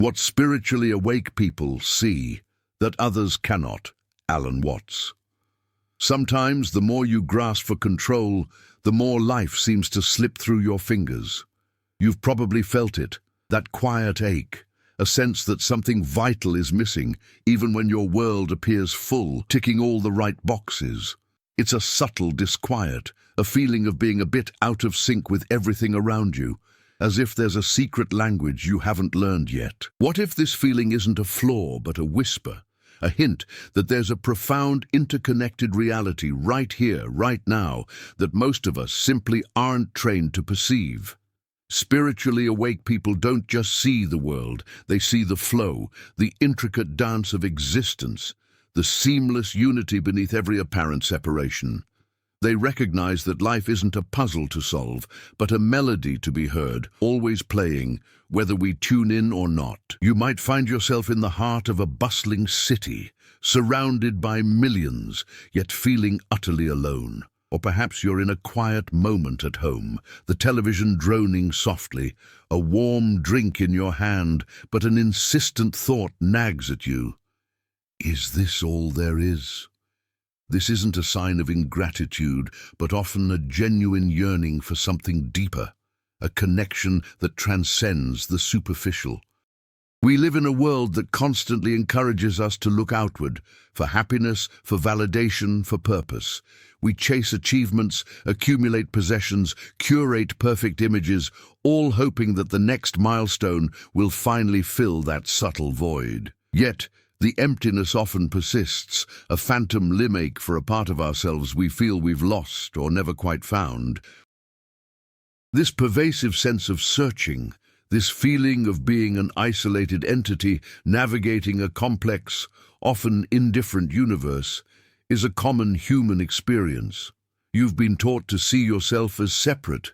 What spiritually awake people see that others cannot. Alan Watts. Sometimes the more you grasp for control, the more life seems to slip through your fingers. You've probably felt it, that quiet ache, a sense that something vital is missing, even when your world appears full, ticking all the right boxes. It's a subtle disquiet, a feeling of being a bit out of sync with everything around you, as if there's a secret language you haven't learned yet. What if this feeling isn't a flaw but a whisper, a hint that there's a profound interconnected reality right here, right now, that most of us simply aren't trained to perceive? Spiritually awake people don't just see the world, they see the flow, the intricate dance of existence, the seamless unity beneath every apparent separation. They recognize that life isn't a puzzle to solve, but a melody to be heard, always playing, whether we tune in or not. You might find yourself in the heart of a bustling city, surrounded by millions, yet feeling utterly alone. Or perhaps you're in a quiet moment at home, the television droning softly, a warm drink in your hand, but an insistent thought nags at you. Is this all there is? This isn't a sign of ingratitude, but often a genuine yearning for something deeper, a connection that transcends the superficial. We live in a world that constantly encourages us to look outward, for happiness, for validation, for purpose. We chase achievements, accumulate possessions, curate perfect images, all hoping that the next milestone will finally fill that subtle void. Yet, the emptiness often persists, a phantom limbache for a part of ourselves we feel we've lost or never quite found. This pervasive sense of searching, this feeling of being an isolated entity navigating a complex, often indifferent universe, is a common human experience. You've been taught to see yourself as separate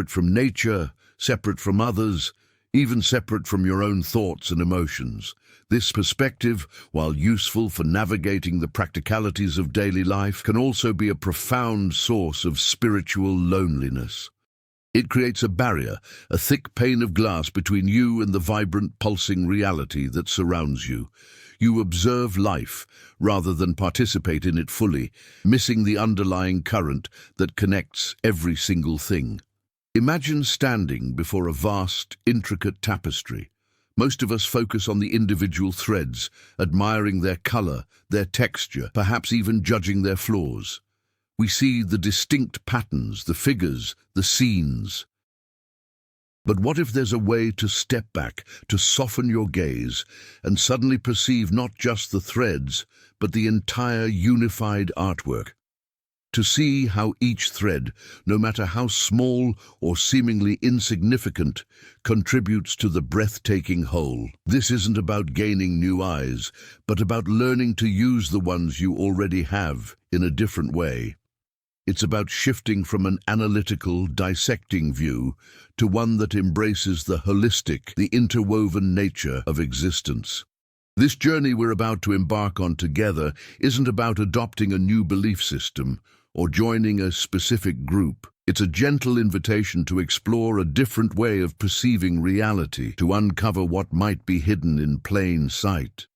from nature, separate from others, even separate from your own thoughts and emotions. This perspective, while useful for navigating the practicalities of daily life, can also be a profound source of spiritual loneliness. It creates a barrier, a thick pane of glass between you and the vibrant, pulsing reality that surrounds you. You observe life rather than participate in it fully, missing the underlying current that connects every single thing. Imagine standing before a vast, intricate tapestry. Most of us focus on the individual threads, admiring their color, their texture, perhaps even judging their flaws. We see the distinct patterns, the figures, the scenes. But what if there's a way to step back, to soften your gaze, and suddenly perceive not just the threads, but the entire unified artwork? To see how each thread, no matter how small or seemingly insignificant, contributes to the breathtaking whole. This isn't about gaining new eyes, but about learning to use the ones you already have in a different way. It's about shifting from an analytical, dissecting view to one that embraces the holistic, the interwoven nature of existence. This journey we're about to embark on together isn't about adopting a new belief system or joining a specific group. It's a gentle invitation to explore a different way of perceiving reality, to uncover what might be hidden in plain sight.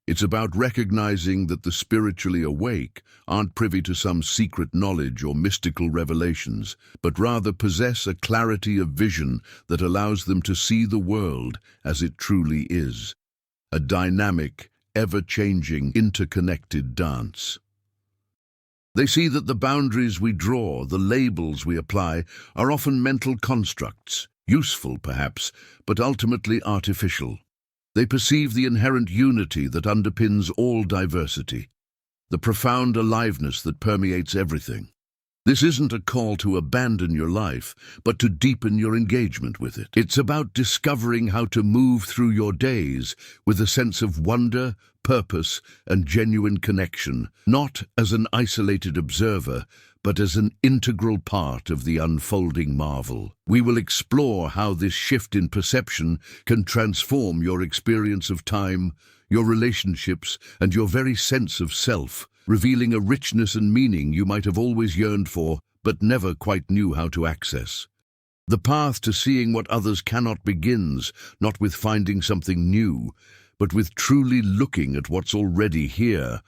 It's about recognizing that the spiritually awake aren't privy to some secret knowledge or mystical revelations, but rather possess a clarity of vision that allows them to see the world as it truly is. A dynamic, ever-changing, interconnected dance. They see that the boundaries we draw, the labels we apply, are often mental constructs, useful perhaps, but ultimately artificial. They perceive the inherent unity that underpins all diversity, the profound aliveness that permeates everything. This isn't a call to abandon your life, but to deepen your engagement with it. It's about discovering how to move through your days with a sense of wonder, purpose, and genuine connection, not as an isolated observer, but as an integral part of the unfolding marvel. We will explore how this shift in perception can transform your experience of time, your relationships, and your very sense of self, revealing a richness and meaning you might have always yearned for, but never quite knew how to access. The path to seeing what others cannot begins not with finding something new, but with truly looking at what's already here.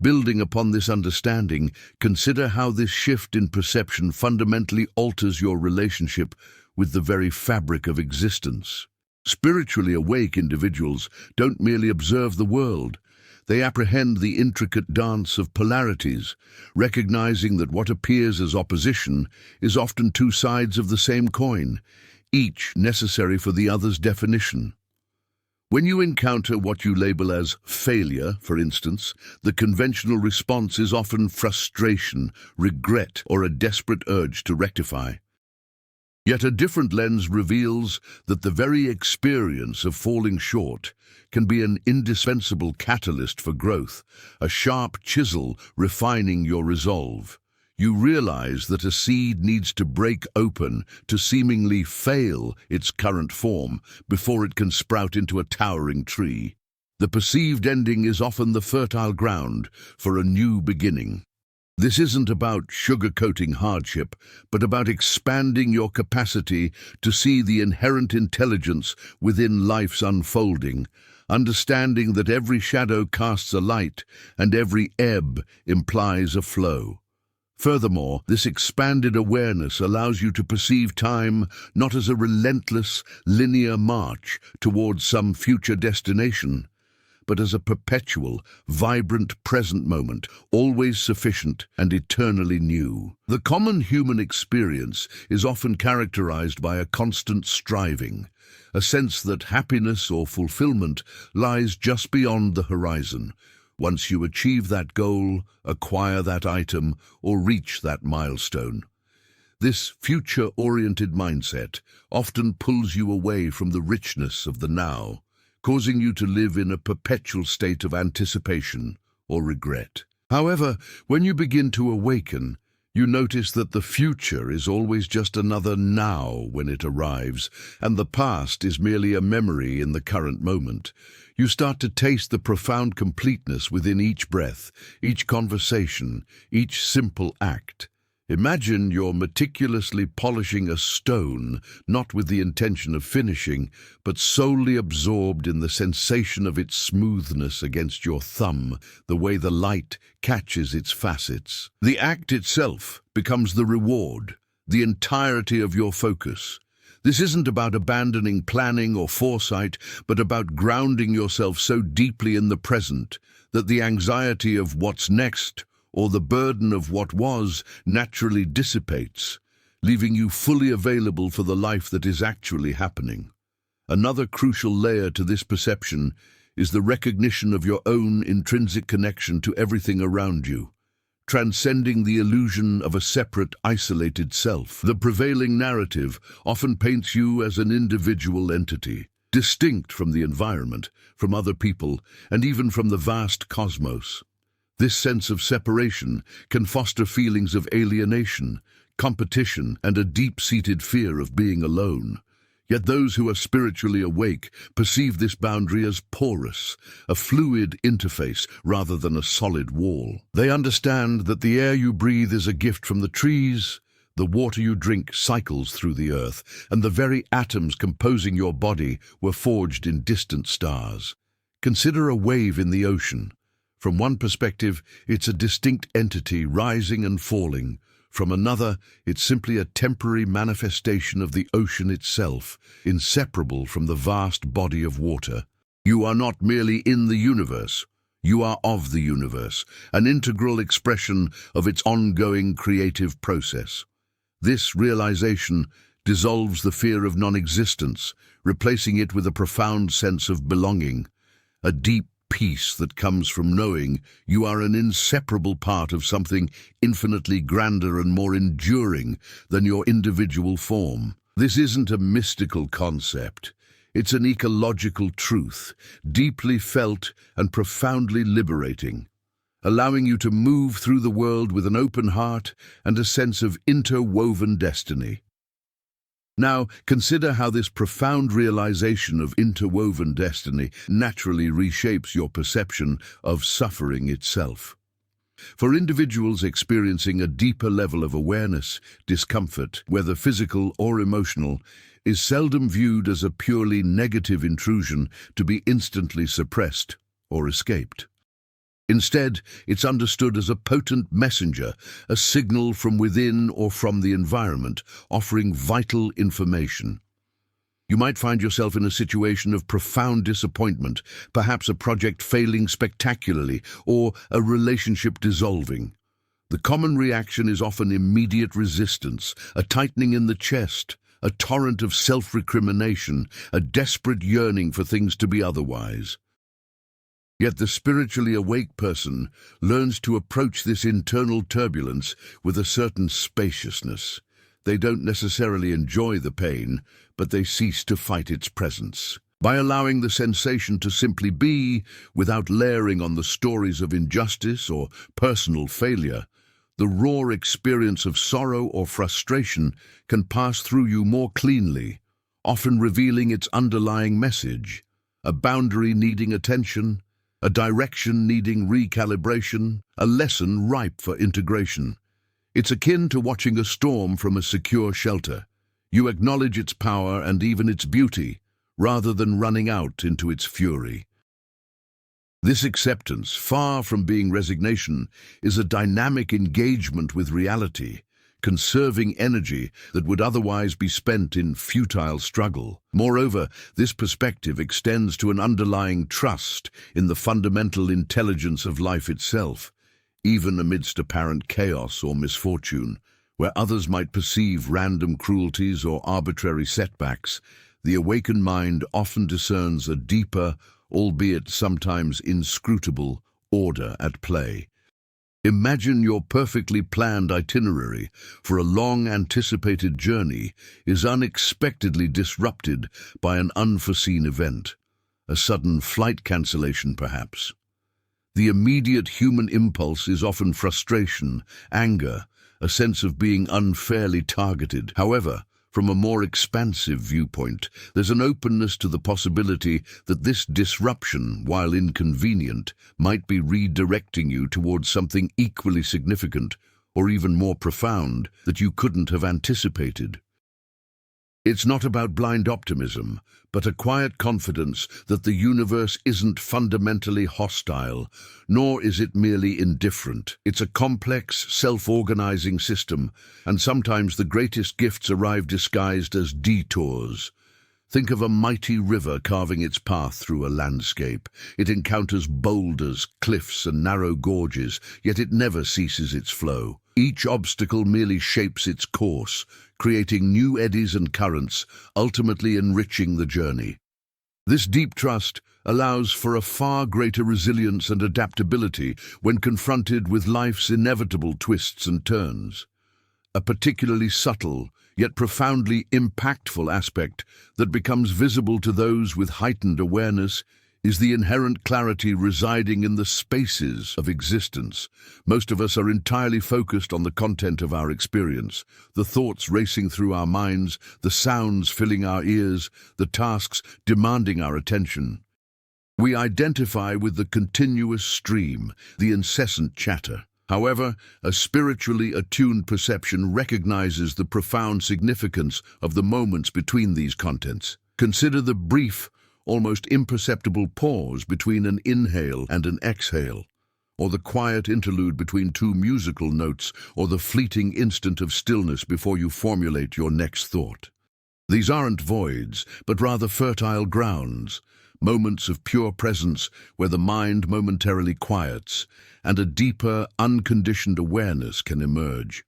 Building upon this understanding, consider how this shift in perception fundamentally alters your relationship with the very fabric of existence. Spiritually awake individuals don't merely observe the world. They apprehend the intricate dance of polarities, recognizing that what appears as opposition is often two sides of the same coin, each necessary for the other's definition. When you encounter what you label as failure, for instance, the conventional response is often frustration, regret, or a desperate urge to rectify. Yet a different lens reveals that the very experience of falling short can be an indispensable catalyst for growth, a sharp chisel refining your resolve. You realize that a seed needs to break open to seemingly fail its current form before it can sprout into a towering tree. The perceived ending is often the fertile ground for a new beginning. This isn't about sugarcoating hardship, but about expanding your capacity to see the inherent intelligence within life's unfolding, understanding that every shadow casts a light and every ebb implies a flow. Furthermore, this expanded awareness allows you to perceive time not as a relentless, linear march towards some future destination, but as a perpetual, vibrant present moment, always sufficient and eternally new. The common human experience is often characterized by a constant striving, a sense that happiness or fulfillment lies just beyond the horizon. Once you achieve that goal, acquire that item, or reach that milestone. This future-oriented mindset often pulls you away from the richness of the now, causing you to live in a perpetual state of anticipation or regret. However, when you begin to awaken, you notice that the future is always just another now when it arrives, and the past is merely a memory in the current moment. You start to taste the profound completeness within each breath, each conversation, each simple act. Imagine you're meticulously polishing a stone, not with the intention of finishing, but solely absorbed in the sensation of its smoothness against your thumb, the way the light catches its facets. The act itself becomes the reward, the entirety of your focus. This isn't about abandoning planning or foresight, but about grounding yourself so deeply in the present that the anxiety of what's next or the burden of what was naturally dissipates, leaving you fully available for the life that is actually happening. Another crucial layer to this perception is the recognition of your own intrinsic connection to everything around you, transcending the illusion of a separate, isolated self. The prevailing narrative often paints you as an individual entity, distinct from the environment, from other people, and even from the vast cosmos. This sense of separation can foster feelings of alienation, competition, and a deep-seated fear of being alone. Yet those who are spiritually awake perceive this boundary as porous, a fluid interface rather than a solid wall. They understand that the air you breathe is a gift from the trees, the water you drink cycles through the earth, and the very atoms composing your body were forged in distant stars. Consider a wave in the ocean. From one perspective, it's a distinct entity rising and falling. From another, it's simply a temporary manifestation of the ocean itself, inseparable from the vast body of water. You are not merely in the universe, you are of the universe, an integral expression of its ongoing creative process. This realization dissolves the fear of non-existence, replacing it with a profound sense of belonging, a deep peace that comes from knowing you are an inseparable part of something infinitely grander and more enduring than your individual form. This isn't a mystical concept. It's an ecological truth, deeply felt and profoundly liberating, allowing you to move through the world with an open heart and a sense of interwoven destiny. Now, consider how this profound realization of interwoven destiny naturally reshapes your perception of suffering itself. For individuals experiencing a deeper level of awareness, discomfort, whether physical or emotional, is seldom viewed as a purely negative intrusion to be instantly suppressed or escaped. Instead, it's understood as a potent messenger, a signal from within or from the environment, offering vital information. You might find yourself in a situation of profound disappointment, perhaps a project failing spectacularly or a relationship dissolving. The common reaction is often immediate resistance, a tightening in the chest, a torrent of self-recrimination, a desperate yearning for things to be otherwise. Yet the spiritually awake person learns to approach this internal turbulence with a certain spaciousness. They don't necessarily enjoy the pain, but they cease to fight its presence. By allowing the sensation to simply be, without layering on the stories of injustice or personal failure, the raw experience of sorrow or frustration can pass through you more cleanly, often revealing its underlying message, a boundary needing attention, a direction needing recalibration, a lesson ripe for integration. It's akin to watching a storm from a secure shelter. You acknowledge its power and even its beauty, rather than running out into its fury. This acceptance, far from being resignation, is a dynamic engagement with reality, conserving energy that would otherwise be spent in futile struggle. Moreover, this perspective extends to an underlying trust in the fundamental intelligence of life itself, even amidst apparent chaos or misfortune, where others might perceive random cruelties or arbitrary setbacks. The awakened mind often discerns a deeper, albeit sometimes inscrutable, order at play. Imagine your perfectly planned itinerary for a long-anticipated journey is unexpectedly disrupted by an unforeseen event, a sudden flight cancellation perhaps. The immediate human impulse is often frustration, anger, a sense of being unfairly targeted. However, from a more expansive viewpoint, there's an openness to the possibility that this disruption, while inconvenient, might be redirecting you towards something equally significant or even more profound that you couldn't have anticipated. It's not about blind optimism, but a quiet confidence that the universe isn't fundamentally hostile, nor is it merely indifferent. It's a complex, self-organizing system, and sometimes the greatest gifts arrive disguised as detours. Think of a mighty river carving its path through a landscape. It encounters boulders, cliffs, and narrow gorges, yet it never ceases its flow. Each obstacle merely shapes its course, creating new eddies and currents, ultimately enriching the journey. This deep trust allows for a far greater resilience and adaptability when confronted with life's inevitable twists and turns. A particularly subtle, yet profoundly impactful aspect that becomes visible to those with heightened awareness is the inherent clarity residing in the spaces of existence. Most of us are entirely focused on the content of our experience, the thoughts racing through our minds, the sounds filling our ears, the tasks demanding our attention. We identify with the continuous stream, the incessant chatter. However, a spiritually attuned perception recognizes the profound significance of the moments between these contents. Consider the brief, almost imperceptible pause between an inhale and an exhale, or the quiet interlude between two musical notes, or the fleeting instant of stillness before you formulate your next thought. These aren't voids, but rather fertile grounds, moments of pure presence where the mind momentarily quiets, and a deeper, unconditioned awareness can emerge.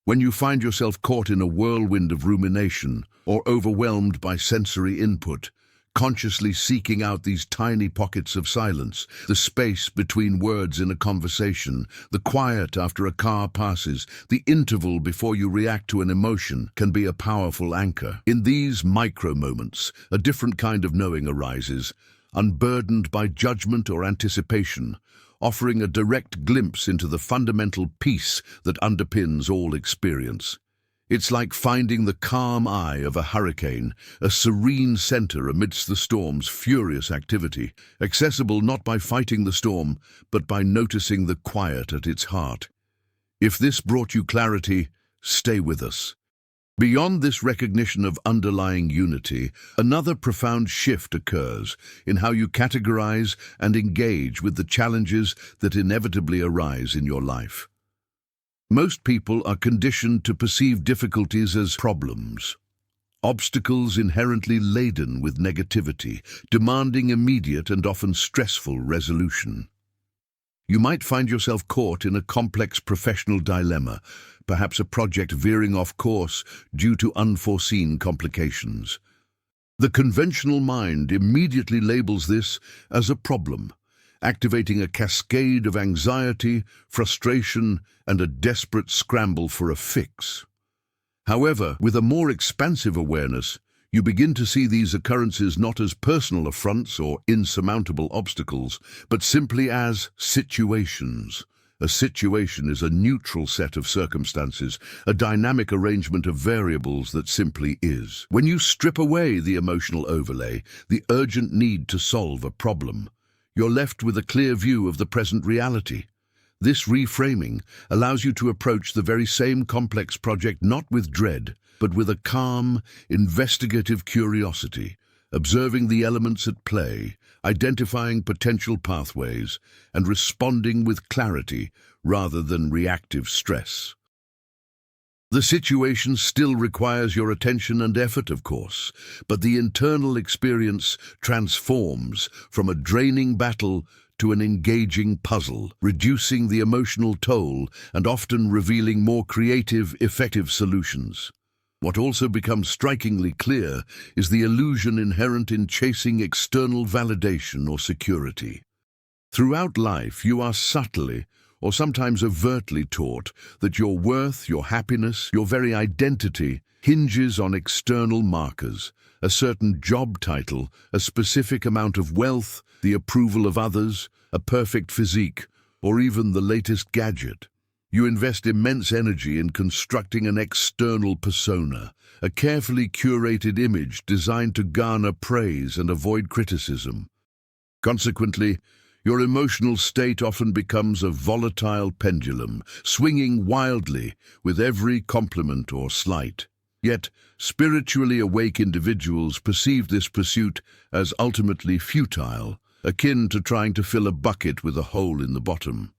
When you find yourself caught in a whirlwind of rumination or overwhelmed by sensory input, consciously seeking out these tiny pockets of silence, the space between words in a conversation, the quiet after a car passes, the interval before you react to an emotion can be a powerful anchor. In these micro-moments, a different kind of knowing arises, unburdened by judgment or anticipation, offering a direct glimpse into the fundamental peace that underpins all experience. It's like finding the calm eye of a hurricane, a serene center amidst the storm's furious activity, accessible not by fighting the storm, but by noticing the quiet at its heart. If this brought you clarity, stay with us. Beyond this recognition of underlying unity, another profound shift occurs in how you categorize and engage with the challenges that inevitably arise in your life. Most people are conditioned to perceive difficulties as problems, obstacles inherently laden with negativity, demanding immediate and often stressful resolution. You might find yourself caught in a complex professional dilemma, perhaps a project veering off course due to unforeseen complications. The conventional mind immediately labels this as a problem, activating a cascade of anxiety, frustration, and a desperate scramble for a fix. However, with a more expansive awareness, you begin to see these occurrences not as personal affronts or insurmountable obstacles, but simply as situations. A situation is a neutral set of circumstances, a dynamic arrangement of variables that simply is. When you strip away the emotional overlay, the urgent need to solve a problem, you're left with a clear view of the present reality. This reframing allows you to approach the very same complex project not with dread, but with a calm, investigative curiosity, observing the elements at play, identifying potential pathways, and responding with clarity rather than reactive stress. The situation still requires your attention and effort, of course, but the internal experience transforms from a draining battle to an engaging puzzle, reducing the emotional toll and often revealing more creative, effective solutions. What also becomes strikingly clear is the illusion inherent in chasing external validation or security. Throughout life, you are subtly, or sometimes overtly taught that your worth, your happiness, your very identity hinges on external markers, a certain job title, a specific amount of wealth, the approval of others, a perfect physique, or even the latest gadget. You invest immense energy in constructing an external persona, a carefully curated image designed to garner praise and avoid criticism. Consequently, your emotional state often becomes a volatile pendulum, swinging wildly with every compliment or slight. Yet, spiritually awake individuals perceive this pursuit as ultimately futile, akin to trying to fill a bucket with a hole in the bottom.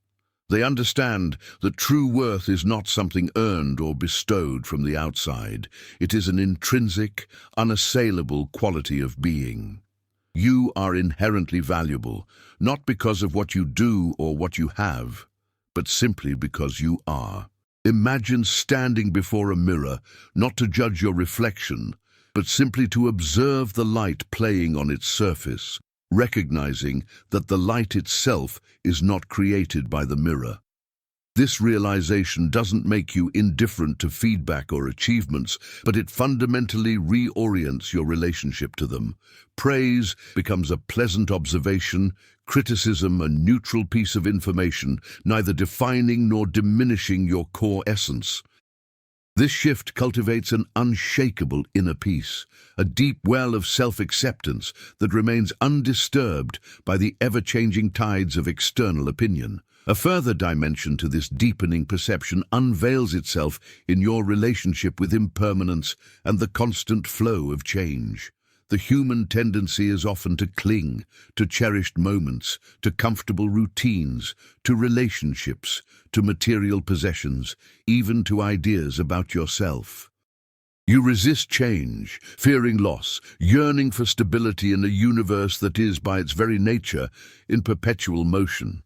They understand that true worth is not something earned or bestowed from the outside. It is an intrinsic, unassailable quality of being. You are inherently valuable, not because of what you do or what you have, but simply because you are. Imagine standing before a mirror, not to judge your reflection, but simply to observe the light playing on its surface, recognizing that the light itself is not created by the mirror. This realization doesn't make you indifferent to feedback or achievements, but it fundamentally reorients your relationship to them. Praise becomes a pleasant observation, criticism a neutral piece of information, neither defining nor diminishing your core essence. This shift cultivates an unshakable inner peace, a deep well of self-acceptance that remains undisturbed by the ever-changing tides of external opinion. A further dimension to this deepening perception unveils itself in your relationship with impermanence and the constant flow of change. The human tendency is often to cling to cherished moments, to comfortable routines, to relationships, to material possessions, even to ideas about yourself. You resist change, fearing loss, yearning for stability in a universe that is, by its very nature, in perpetual motion.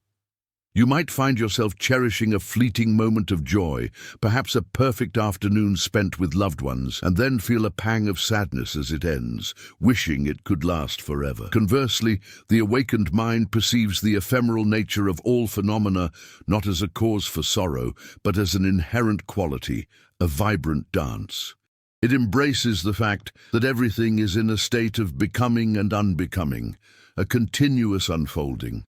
You might find yourself cherishing a fleeting moment of joy, perhaps a perfect afternoon spent with loved ones, and then feel a pang of sadness as it ends, wishing it could last forever. Conversely, the awakened mind perceives the ephemeral nature of all phenomena not as a cause for sorrow, but as an inherent quality, a vibrant dance. It embraces the fact that everything is in a state of becoming and unbecoming, a continuous unfolding.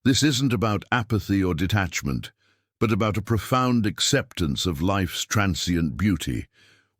This isn't about apathy or detachment, but about a profound acceptance of life's transient beauty,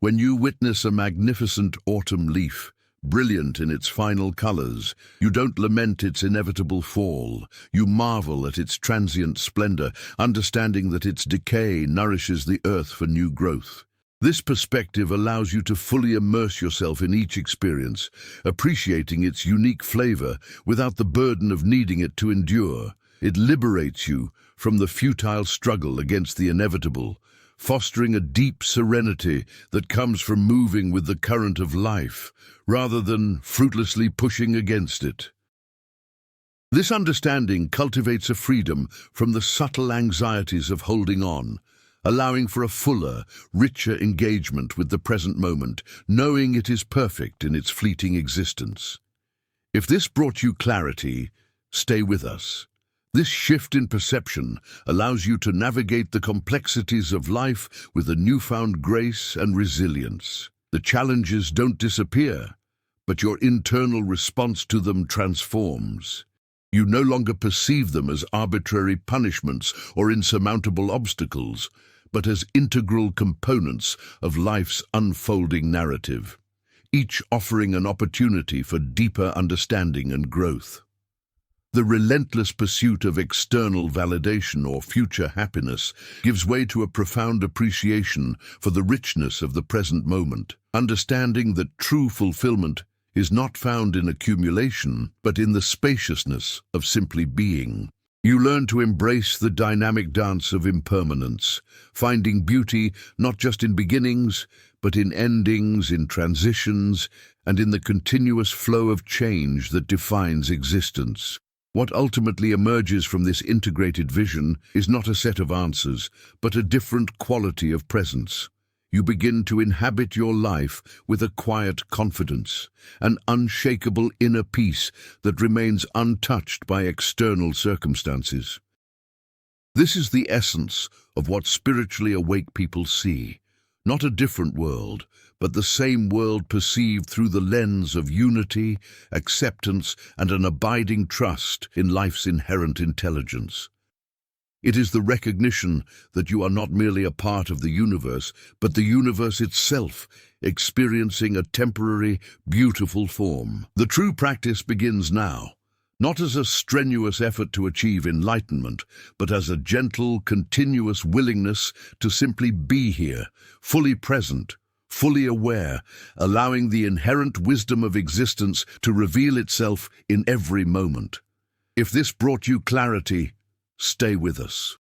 When you witness a magnificent autumn leaf, brilliant in its final colors, you don't lament its inevitable fall. You marvel at its transient splendor, understanding that its decay nourishes the earth for new growth. This perspective allows you to fully immerse yourself in each experience, appreciating its unique flavor without the burden of needing it to endure. It liberates you from the futile struggle against the inevitable, fostering a deep serenity that comes from moving with the current of life, rather than fruitlessly pushing against it. This understanding cultivates a freedom from the subtle anxieties of holding on, allowing for a fuller, richer engagement with the present moment, knowing it is perfect in its fleeting existence. If this brought you clarity, stay with us. This shift in perception allows you to navigate the complexities of life with a newfound grace and resilience. The challenges don't disappear, but your internal response to them transforms. You no longer perceive them as arbitrary punishments or insurmountable obstacles, but as integral components of life's unfolding narrative, each offering an opportunity for deeper understanding and growth. The relentless pursuit of external validation or future happiness gives way to a profound appreciation for the richness of the present moment, understanding that true fulfillment is not found in accumulation, but in the spaciousness of simply being. You learn to embrace the dynamic dance of impermanence, finding beauty not just in beginnings, but in endings, in transitions, and in the continuous flow of change that defines existence. What ultimately emerges from this integrated vision is not a set of answers, but a different quality of presence. You begin to inhabit your life with a quiet confidence, an unshakable inner peace that remains untouched by external circumstances. This is the essence of what spiritually awake people see. Not a different world, but the same world perceived through the lens of unity, acceptance, and an abiding trust in life's inherent intelligence. It is the recognition that you are not merely a part of the universe, but the universe itself, experiencing a temporary, beautiful form. The true practice begins now, not as a strenuous effort to achieve enlightenment, but as a gentle, continuous willingness to simply be here, fully present, fully aware, allowing the inherent wisdom of existence to reveal itself in every moment. If this brought you clarity, stay with us.